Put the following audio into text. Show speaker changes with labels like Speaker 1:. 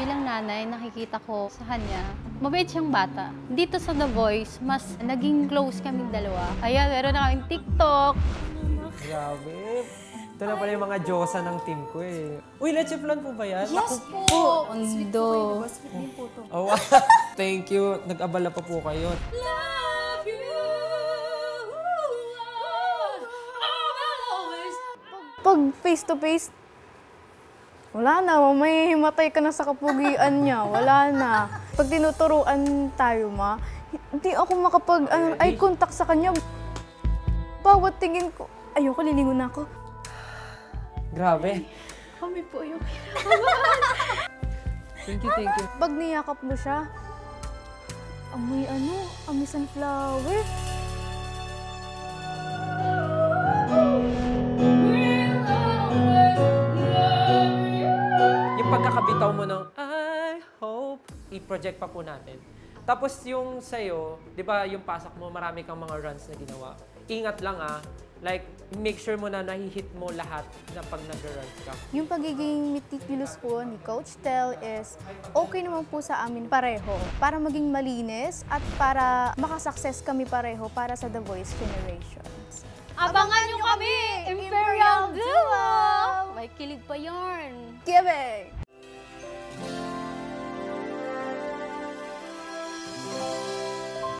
Speaker 1: bilang nanay, nakikita ko sa kanya, mabait siyang bata. Dito sa The Voice, mas naging close kaming dalawa. Kaya meron na kaming TikTok.
Speaker 2: Grabe. Ito na pala yung mga Diyosa ng team ko eh. Uy, leche flan po ba yan?
Speaker 1: Yes po! Ondo.
Speaker 2: Oh, wow. Thank you. Nag-abala pa po kayo.
Speaker 1: Love you.
Speaker 3: Pag face to face, wala na, may himatay ka na sa kapugian niya, wala na. Pag tinuturuan tayo, hindi ako eye contact sa kanya. Bawat tingin ko, ayoko, lilingon na ako.
Speaker 2: Grabe.
Speaker 1: Kami po yung
Speaker 2: Thank you.
Speaker 3: Pag niyakap mo siya, amoy sunflower.
Speaker 2: Yung pagkakabitaw mo ng I hope, i-project pa po natin. Tapos yung sa'yo, di ba yung pasok mo, marami kang mga runs na ginawa. Ingat lang like make sure mo na nahihit mo lahat na pag nag-runs ka.
Speaker 3: Yung pagiging meticulous po ni Coach Tel is okay naman po sa amin pareho para maging malinis at para makasucess kami pareho para sa The Voice Generations.
Speaker 1: Abangan nyo kami! Imperial Duo! May kilig pa yarn!
Speaker 3: Giving!